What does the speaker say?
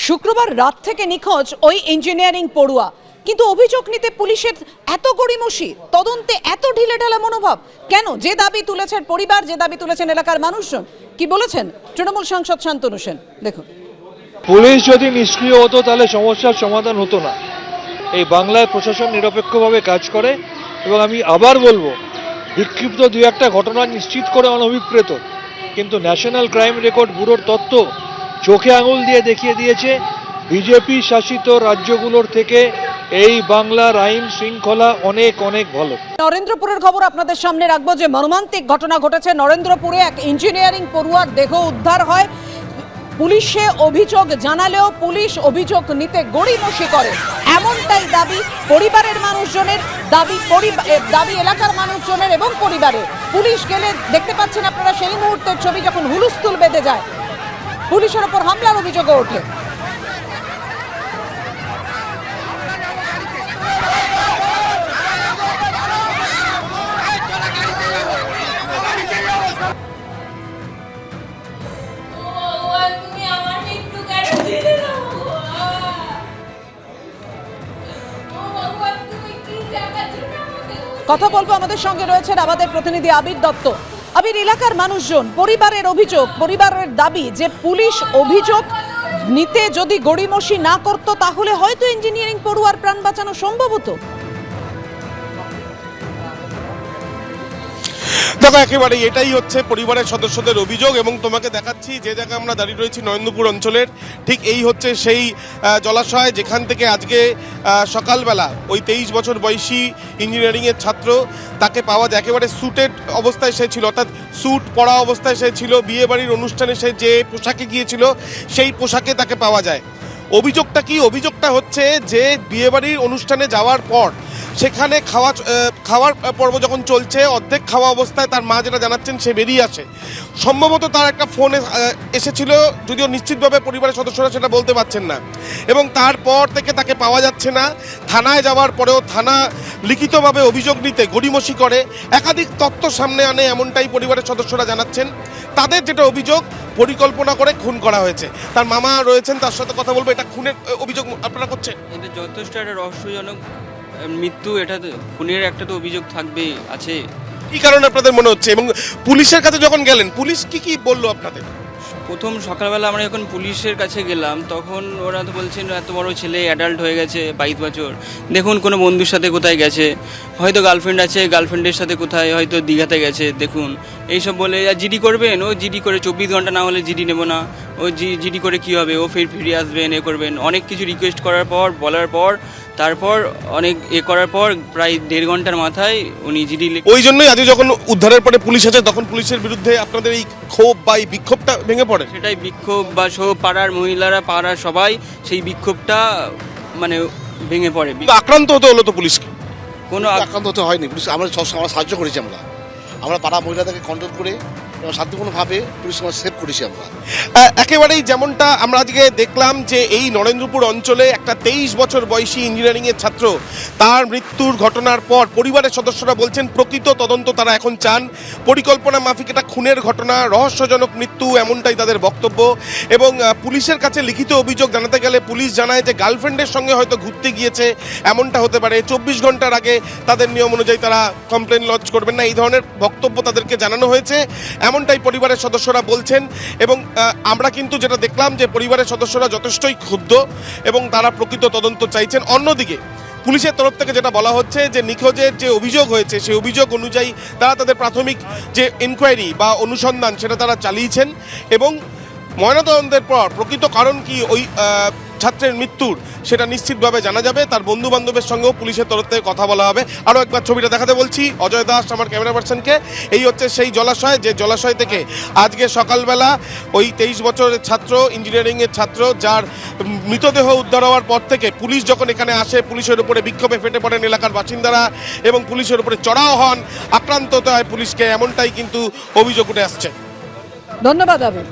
শুক্রবার রাত থেকে নিখোঁজ ওই ইঞ্জিনিয়ারিং পড়ুয়া, কিন্তু অভিযোগ নিতে পুলিশের এত গড়িমসি, তদন্তে এত ঢিলেঢালা মনোভাব কেন? যে দাবি তুলেছেন পরিবার, যে দাবি তুলেছেন এলাকার মানুষজন, কি বলেছেন তৃণমূল সাংসদ শান্তনু সেন, দেখুন। পুলিশ যদি নিষ্ক্রিয় হতো তাহলে সমস্যার সমাধান হতো না। এই বাংলায় প্রশাসন নিরপেক্ষভাবে কাজ করে এবং আমি আবার বলবো, বিক্ষিপ্ত দুই একটা ঘটনা নিশ্চিত করে অনভিপ্রেত, কিন্তু ন্যাশনাল ক্রাইম রেকর্ড ব্যুরোর তথ্য চোখে আঙুল দিয়ে দেখিয়ে দিয়েছে বিজেপি শাসিত রাজ্যগুলোর থেকে এই বাংলার আইন শৃঙ্খলা অনেক অনেক ভালো। নরেন্দ্রপুরের খবর আপনাদের সামনে রাখবো, যে মর্মান্তিক ঘটনা ঘটেছে নরেন্দ্রপুরে। এক ইঞ্জিনিয়ারিং পড়ুয়ার দেহ উদ্ধার হয়। পুলিশে অভিযোগ জানালেও পুলিশ অভিযোগ নিতে গড়িমসি করে, এমনটাই দাবি পরিবারের মানুষজনের, দাবি এলাকার মানুষজনের এবং পরিবারের। পুলিশ গেলে দেখতে পাচ্ছেন আপনারা সেই মুহূর্তের ছবি, যখন হুলস্থুল বেঁধে যায়, পুলিশের ওপর হামলার অভিযোগও ওঠে। কথা বলবো, আমাদের সঙ্গে রয়েছেন আমাদের প্রতিনিধি আবির দত্ত। আবির, এলাকার মানুষজন, পরিবারের অভিযোগ, পরিবারের দাবি যে পুলিশ অভিযোগ নিতে যদি গড়িমসি না করত তাহলে হয়তো ইঞ্জিনিয়ারিং পড়ুয়ার প্রাণ বাঁচানো সম্ভব হতো। দেখো, একেবারে এটাই হচ্ছে পরিবারের সদস্যদের অভিযোগ। এবং তোমাকে দেখাচ্ছি যে জায়গায় আমরা দাঁড়িয়ে রয়েছি, নরেন্দ্রপুর অঞ্চলের ঠিক এই হচ্ছে সেই জলাশয়, যেখান থেকে আজকে সকালবেলা ওই 23 বছর বয়সী ইঞ্জিনিয়ারিংয়ের ছাত্র, তাকে পাওয়া যায়। একেবারে স্যুটেড অবস্থায় সে ছিল, অর্থাৎ স্যুট পরা অবস্থায় সে ছিল। বিয়ে বাড়ির অনুষ্ঠানে সে যে পোশাকে গিয়েছিল সেই পোশাকে তাকে পাওয়া যায়। অভিযোগটা কি? অভিযোগটা হচ্ছে যে বিয়েবাড়ির অনুষ্ঠানে যাওয়ার পর সেখানে খাওয়ার পর্ব যখন চলছে, অর্ধেক খাওয়া অবস্থায় তার মা যেটা জানাচ্ছেন, সে বেরিয়ে আসে। সম্ভবত তার একটা ফোন এসেছিল, যদিও নিশ্চিতভাবে পরিবারের সদস্যরা সেটা বলতে পারছেন না। এবং তারপর থেকে তাকে পাওয়া যাচ্ছে না। থানায় যাওয়ার পরেও থানা লিখিতভাবে অভিযোগ নিতে গড়িমসি করে, একাধিক তথ্য সামনে আনে, এমনটাই পরিবারের সদস্যরা জানাচ্ছেন। তাদের যেটা অভিযোগ, পরিকল্পনা করে খুন করা হয়েছে। তার মামা রয়েছেন, তার সাথে কথা বলবো। এটা খুনের অভিযোগ আপনারা করছেন? এটা যথেষ্ট একটা রহস্যজনক মৃত্যু। এটা খুনের একটা তো অভিযোগ থাকবেই, আছে। কি কারণে আপনাদের মনে হচ্ছে? এবং পুলিশের কাছে যখন গেলেন, পুলিশ কি বললো আপনাদের? প্রথম সকালবেলা আমরা যখন পুলিশের কাছে গেলাম, তখন ওরা তো বলছেন এত বড় ছেলে অ্যাডাল্ট হয়ে গেছে, 22 বছর, দেখুন কোনো বন্ধুর সাথে কোথায় গেছে, হয়তো গার্লফ্রেন্ড আছে, গার্লফ্রেন্ডের সাথে কোথায় হয়তো দীঘাতে গেছে, দেখুন এইসব বলে। জিডি করবেন, ও জিডি করে 24 ঘন্টা না হলে জিডি নেব না, ও জিডি করে কী হবে, ও ফিরে আসবেন, এ করবেন। অনেক কিছু রিকোয়েস্ট করার পর, বলার পর, তারপর অনেক করার পর প্রায় 1.5 ঘন্টার মাথায় উনি জিডি। ওই জন্যই আজ যখন উদ্ধারের পরে পুলিশ আছে, তখন পুলিশের বিরুদ্ধে আপনাদের এই ক্ষোভ বা এই বিক্ষোভটা ভেঙে পড়ে। সেটাই বিক্ষোভ, বা সব পাড়ার মহিলারা, পাড়ার সবাই সেই বিক্ষোভটা মানে ভেঙে পড়ে। আক্রান্ত হতে হলো তো পুলিশকে? কোনো আক্রান্ত হতে হয়নি। পুলিশ আমরা সবসময় সাহায্য করেছি। আমরা পাড়া মহিলাদেরকে কন্ট্রোল করে এবং শান্তিপূর্ণভাবে পুলিশ সেভ করেছি আমরা। একেবারেই যেমনটা আমরা আজকে দেখলাম যে এই নরেন্দ্রপুর অঞ্চলে একটা 23 বছর বয়সী ইঞ্জিনিয়ারিংয়ের ছাত্র, তার মৃত্যুর ঘটনার পর পরিবারের সদস্যরা বলছেন প্রকৃত তদন্ত তারা এখন চান। পরিকল্পনা মাফিক এটা খুনের ঘটনা, রহস্যজনক মৃত্যু, এমনটাই তাদের বক্তব্য। এবং পুলিশের কাছে লিখিত অভিযোগ জানাতে গেলে পুলিশ জানায় যে গার্লফ্রেন্ডের সঙ্গে হয়তো ঘুরতে গিয়েছে, এমনটা হতে পারে। 24 ঘন্টার আগে তাদের নিয়ম অনুযায়ী তারা কমপ্লেন লঞ্চ করবেন না, এই ধরনের বক্তব্য তাদেরকে জানানো হয়েছে, এমনটাই পরিবারের সদস্যরা বলছেন। এবং আমরা কিন্তু যেটা দেখলাম যে পরিবারের সদস্যরা যথেষ্টই ক্ষুব্ধ এবং তারা প্রকৃত তদন্ত চাইছেন। অন্যদিকে পুলিশের তরফ থেকে যেটা বলা হচ্ছে যে নিখোঁজের যে অভিযোগ হয়েছে, সেই অভিযোগ অনুযায়ী তারা তাদের প্রাথমিক যে ইনকোয়ারি বা অনুসন্ধান সেটা তারা চালিয়েছেন। এবং ময়নাতদন্তের পর প্রকৃত কারণ কি ওই ছাত্রের মৃত্যুর, সেটা নিশ্চিতভাবে জানা যাবে। তার বন্ধু বান্ধবের সঙ্গেও পুলিশের তরফ থেকে কথা বলা হবে। আরও একবার ছবিটা দেখাতে বলছি অজয় দাস, আমার ক্যামেরা পার্সনকে। এই হচ্ছে সেই জলাশয়, যে জলাশয় থেকে আজকে সকালবেলা ওই 23 বছরের ছাত্র, ইঞ্জিনিয়ারিংয়ের ছাত্র, যার মৃতদেহ উদ্ধার হওয়ার পর থেকে পুলিশ যখন এখানে আসে, পুলিশের উপরে বিক্ষোভে ফেটে পড়েন এলাকার বাসিন্দারা এবং পুলিশের উপরে চড়াও হন, আক্রান্ত হতে হয় পুলিশকে, এমনটাই কিন্তু অভিযোগ উঠে আসছে। ধন্যবাদ আবির।